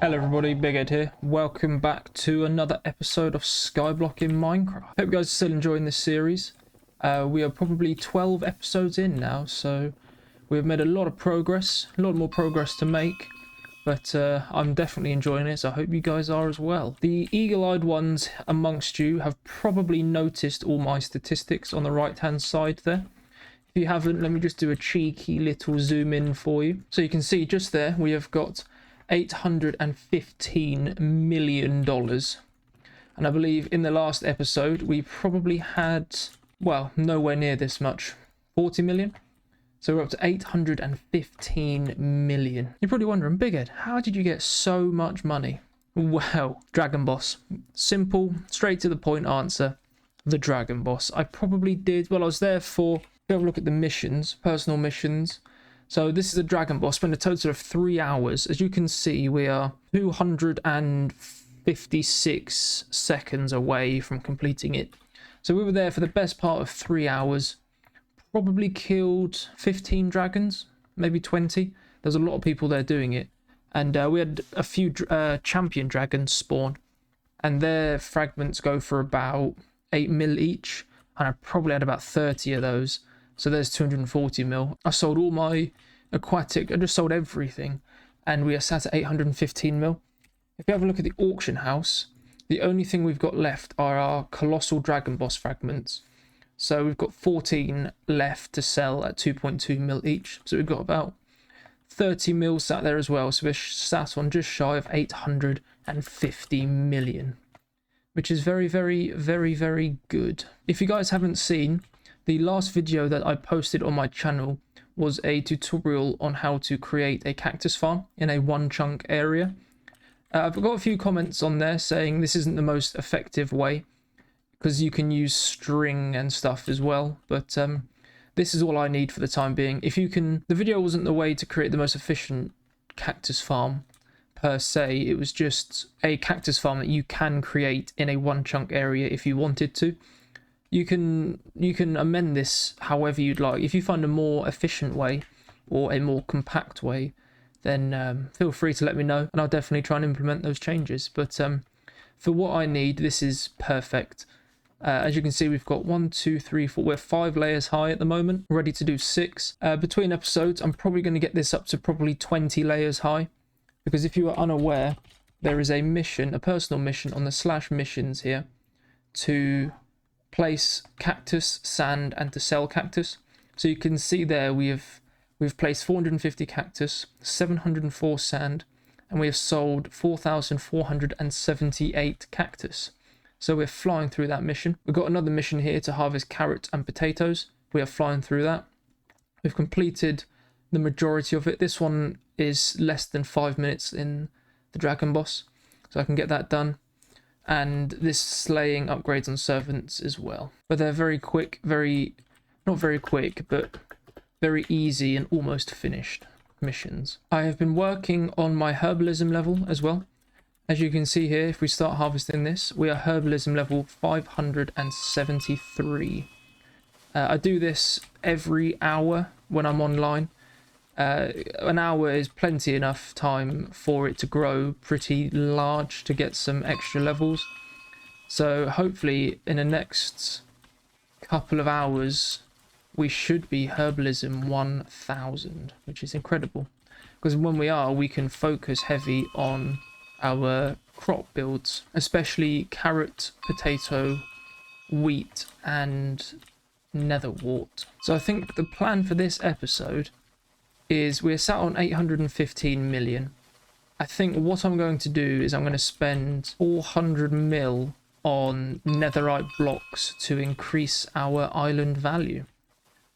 Hello everybody, Big Ed here. Welcome back to another episode of Skyblock in Minecraft. Hope you guys are still enjoying this series. We are probably 12 episodes in now, so we've made a lot of progress, a lot more progress to make, but I'm definitely enjoying it, so I hope you guys are as well. The eagle-eyed ones amongst you have probably noticed all my statistics on the right-hand side there. If you haven't, let me just do a cheeky little zoom in for you. So you can see just there, we have got $815 million. And I believe in the last episode, we probably had, well, nowhere near this much, 40 million. So we're up to 815 million. You're probably wondering, Big Ed, how did you get so much money? Well, Dragon Boss. Simple, straight to the point answer. The Dragon Boss. I probably did, well, I was there for, have a look at the missions, personal missions. So this is a Dragon Boss, spent a total of 3 hours. As you can see, we are 256 seconds away from completing it. So we were there for the best part of 3 hours. Probably killed 15 dragons, maybe 20. There's a lot of people there doing it. And we had a few champion dragons spawn. And their fragments go for about 8 mil each. And I probably had about 30 of those. So there's 240 mil. I sold all my aquatic, I just sold everything, and we are sat at 815 mil. If you have a look at the auction house, the only thing we've got left are our colossal Dragon Boss fragments. So we've got 14 left to sell at 2.2 mil each. So we've got about 30 mil sat there as well. So we're sat on just shy of 850 million, which is very, very, very, very good. If you guys haven't seen, the last video that I posted on my channel was a tutorial on how to create a cactus farm in a one chunk area. I've got a few comments on there saying this isn't the most effective way because you can use string and stuff as well, but this is all I need for the time being. If you can, the video wasn't the way to create the most efficient cactus farm per se, it was just a cactus farm that you can create in a one chunk area if you wanted to. You can amend this however you'd like. If you find a more efficient way or a more compact way, then feel free to let me know and I'll definitely try and implement those changes. But for what I need, this is perfect. As you can see, we've got 1, 2, 3, 4, we're 5 layers high at the moment, ready to do 6. Between episodes, I'm probably going to get this up to probably 20 layers high, because if you are unaware, there is a mission, a personal mission on the /missions here to place cactus, sand, and to sell cactus. So you can see there we've placed 450 cactus, 704 sand, and we have sold 4,478 cactus. So we're flying through that mission. We've got another mission here to harvest carrots and potatoes. We are flying through that. We've completed the majority of it. This one is less than 5 minutes in the Dragon Boss, so I can get that done. And this slaying upgrades on servants as well, but they're very quick, not very quick, but very easy and almost finished missions. I have been working on my herbalism level as well. As you can see here, if we start harvesting this, we are herbalism level 573. I do this every hour when I'm online. An hour is plenty enough time for it to grow pretty large to get some extra levels. So hopefully in the next couple of hours we should be herbalism 1000, which is incredible, because when we are, we can focus heavy on our crop builds, especially carrot, potato, wheat and netherwort. So I think the plan for this episode is we're sat on 815 million. I think what I'm going to do is I'm going to spend 400 mil on netherite blocks to increase our island value.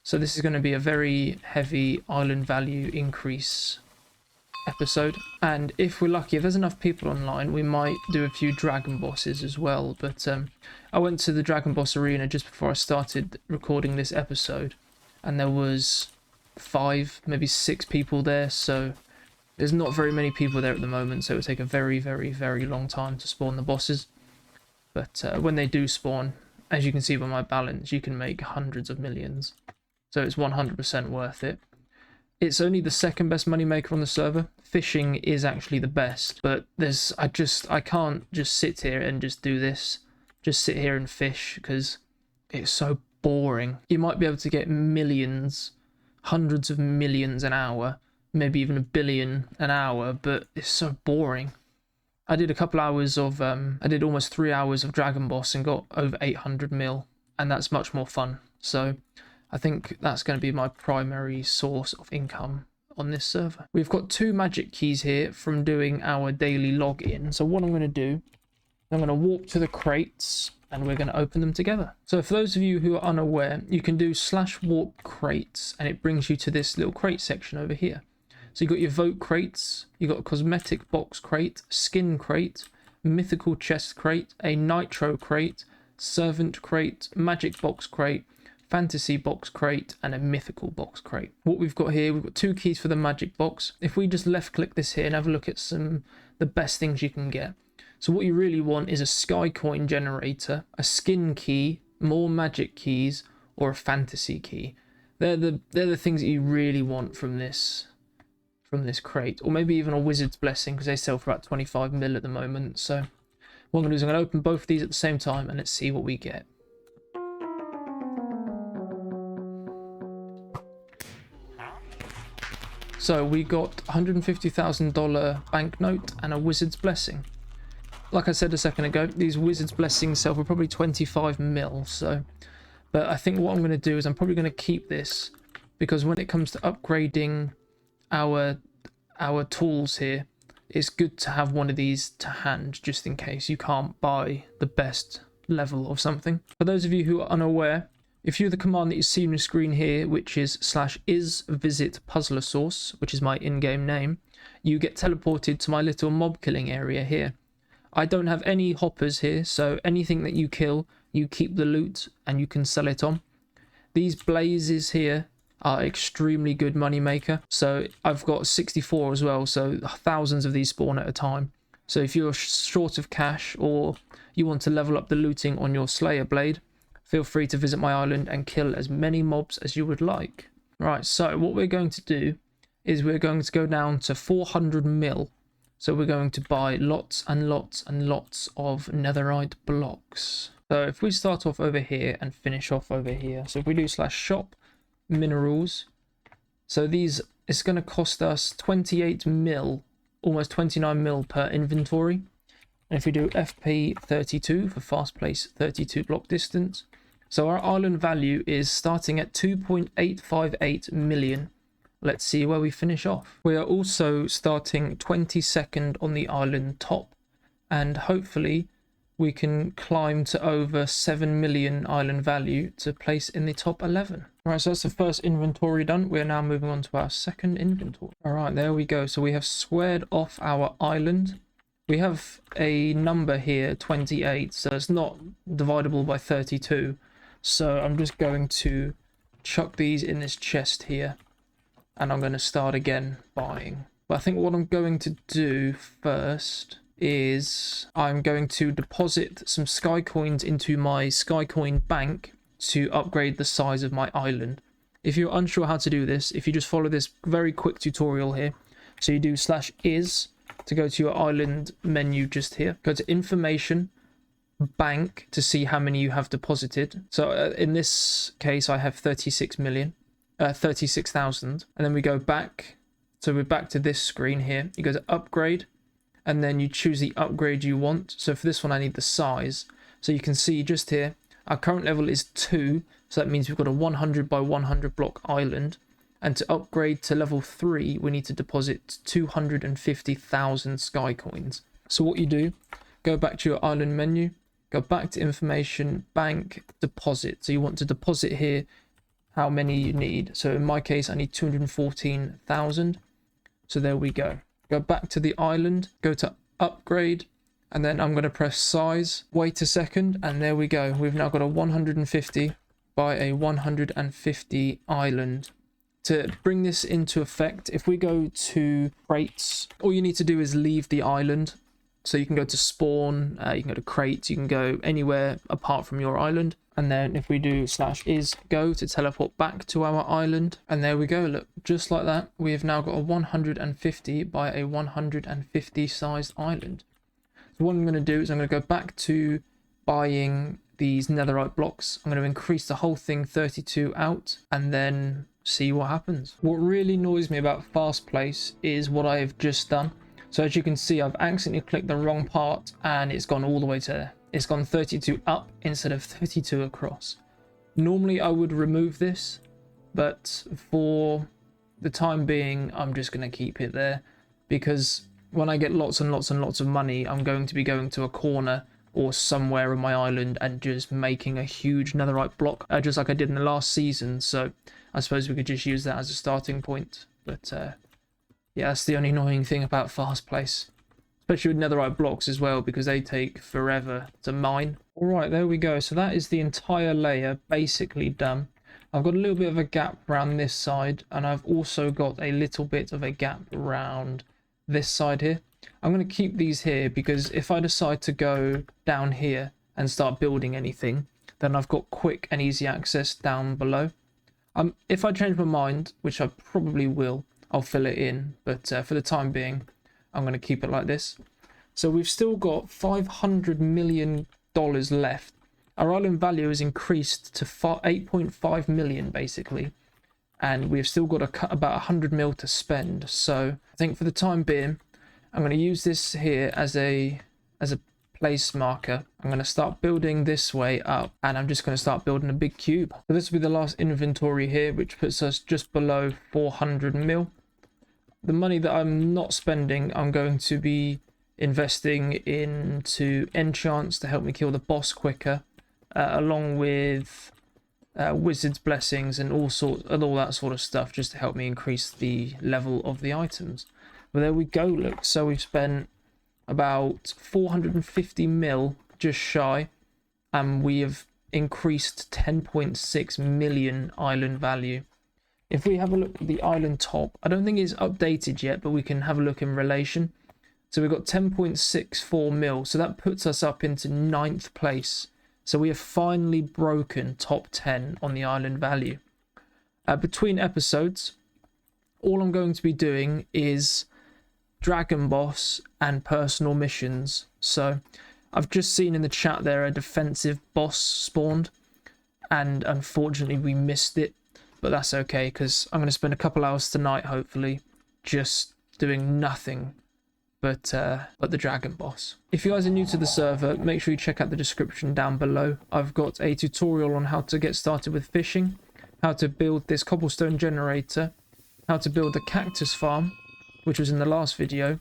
So this is going to be a very heavy island value increase episode. And if we're lucky, if there's enough people online, we might do a few Dragon Bosses as well. But I went to the Dragon Boss arena just before I started recording this episode, and there was 5, maybe 6 people there, so there's not very many people there at the moment, so it would take a very, very, very long time to spawn the bosses. But when they do spawn, as you can see by my balance, you can make hundreds of millions, so it's 100% worth it. It's only the second best moneymaker on the server. Fishing is actually the best, but I can't just sit here and just do this. Just sit here and fish because it's so boring. You might be able to get millions, hundreds of millions an hour, maybe even a billion an hour, but it's so boring. I did a couple hours of, I did almost 3 hours of Dragon Boss and got over 800 mil, and that's much more fun. So I think that's going to be my primary source of income on this server. We've got 2 magic keys here from doing our daily login. So what I'm going to do, I'm going to warp to the crates and we're going to open them together. So for those of you who are unaware, you can do /warp crates and it brings you to this little crate section over here. So you've got your vote crates, you've got a cosmetic box crate, skin crate, mythical chest crate, a nitro crate, servant crate, magic box crate, fantasy box crate, and a mythical box crate. What we've got here, we've got 2 keys for the magic box. If we just left click this here and have a look at the best things you can get. So what you really want is a sky coin generator, a skin key, more magic keys, or a fantasy key. They're the things that you really want from this crate, or maybe even a wizard's blessing because they sell for about 25 mil at the moment. So what I'm going to do is I'm going to open both of these at the same time and let's see what we get. So we got $150,000 banknote and a wizard's blessing. Like I said a second ago, these wizard's blessings sell for probably 25 mil. So, but I think what I'm going to do is I'm probably going to keep this because when it comes to upgrading our tools here, it's good to have one of these to hand just in case you can't buy the best level of something. For those of you who are unaware, if you're the command that you see on the screen here, which is /is_visit puzzler source, which is my in-game name, you get teleported to my little mob killing area here. I don't have any hoppers here, so anything that you kill, you keep the loot and you can sell it on. These blazes here are extremely good money maker. So I've got 64 as well, so thousands of these spawn at a time. So if you're short of cash or you want to level up the looting on your Slayer blade, feel free to visit my island and kill as many mobs as you would like. Right, so what we're going to do is we're going to go down to 400 mil. So we're going to buy lots and lots and lots of netherite blocks. So if we start off over here and finish off over here. So if we do /shop minerals. So these, it's going to cost us 28 mil, almost 29 mil per inventory. And if we do FP32 for fast place 32 block distance. So our island value is starting at 2.858 million. Let's see where we finish off. We are also starting 22nd on the island top, and hopefully we can climb to over 7 million island value to place in the top 11. All right, so that's the first inventory done. We're now moving on to our second inventory. All right, there we go. So we have squared off our island. We have a number here, 28, so it's not divisible by 32. So I'm just going to chuck these in this chest here, and I'm going to start again buying. But I think what I'm going to do first is I'm going to deposit some sky coins into my sky coin bank to upgrade the size of my island. If you're unsure how to do this, if you just follow this very quick tutorial here, so you do /is to go to your island menu just here, go to information, bank to see how many you have deposited. So in this case I have 36,000, and then we go back, so we're back to this screen here. You go to upgrade and then you choose the upgrade you want. So for this one I need the size, so you can see just here our current level is 2, so that means we've got a 100 by 100 block island, and to upgrade to level 3 we need to deposit 250,000 sky coins. So what you do, go back to your island menu, go back to information, bank, deposit. So you want to deposit here how many you need. So in my case I need 214,000. So there we go. Go back to the island, go to upgrade, and then I'm going to press size, wait a second, and there we go. We've now got a 150 by a 150 island. To bring this into effect, if we go to crates, all you need to do is leave the island So you can go to spawn, you can go to crates, you can go anywhere apart from your island. And then if we do /is go to teleport back to our island, and there we go. Look, just like that, we have now got a 150 by a 150 sized island. So what I'm going to do is I'm going to go back to buying these netherite blocks. I'm going to increase the whole thing 32 out and then see what happens. What really annoys me about fast place is what I have just done. So as you can see, I've accidentally clicked the wrong part and it's gone all the way to there. It's gone 32 up instead of 32 across. Normally I would remove this, but for the time being, I'm just going to keep it there, because when I get lots and lots and lots of money, I'm going to be going to a corner or somewhere on my island and just making a huge netherite block, just like I did in the last season. So I suppose we could just use that as a starting point. But yeah, that's the only annoying thing about fast place. Especially with netherite blocks as well, because they take forever to mine. Alright, there we go. So that is the entire layer basically done. I've got a little bit of a gap around this side, and I've also got a little bit of a gap around this side here. I'm going to keep these here because if I decide to go down here and start building anything, then I've got quick and easy access down below. If I change my mind, which I probably will, I'll fill it in, but for the time being, I'm going to keep it like this. So we've still got $500 million left. Our island value has increased to 8.5 million basically, and we've still got about 100 mil to spend. So I think for the time being, I'm going to use this here as a place marker. I'm going to start building this way up, and I'm just going to start building a big cube. So this will be the last inventory here, which puts us just below 400 mil. The money that I'm not spending, I'm going to be investing into enchants to help me kill the boss quicker, along with wizard's blessings and all that sort of stuff, just to help me increase the level of the items. But there we go. Look, so we've spent about 450 mil, just shy, and we have increased 10.6 million island value. If we have a look at the island top, I don't think it's updated yet, but we can have a look in relation. So we've got 10.64 mil, so that puts us up into 9th place. So we have finally broken top 10 on the island value. Between episodes, all I'm going to be doing is Dragon Boss and personal missions. So I've just seen in the chat there a defensive boss spawned, and unfortunately we missed it. But that's okay, because I'm going to spend a couple hours tonight, hopefully, just doing nothing but the Dragon Boss. If you guys are new to the server, make sure you check out the description down below. I've got a tutorial on how to get started with fishing, how to build this cobblestone generator, how to build a cactus farm, which was in the last video,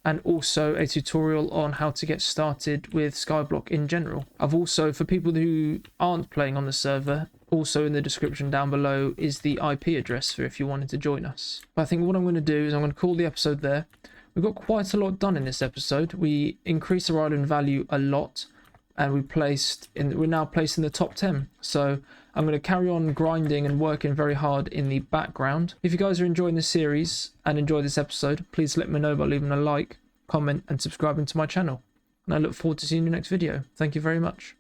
and also a tutorial on how to get started with Skyblock in general. I've also, for people who aren't playing on the server, also in the description down below is the IP address for if you wanted to join us. But I think what I'm going to do is I'm going to call the episode there. We've got quite a lot done in this episode. We increased our island value a lot, and we're now placed in the top 10. So I'm going to carry on grinding and working very hard in the background. If you guys are enjoying this series and enjoy this episode, please let me know by leaving a like, comment, and subscribing to my channel. And I look forward to seeing you next video. Thank you very much.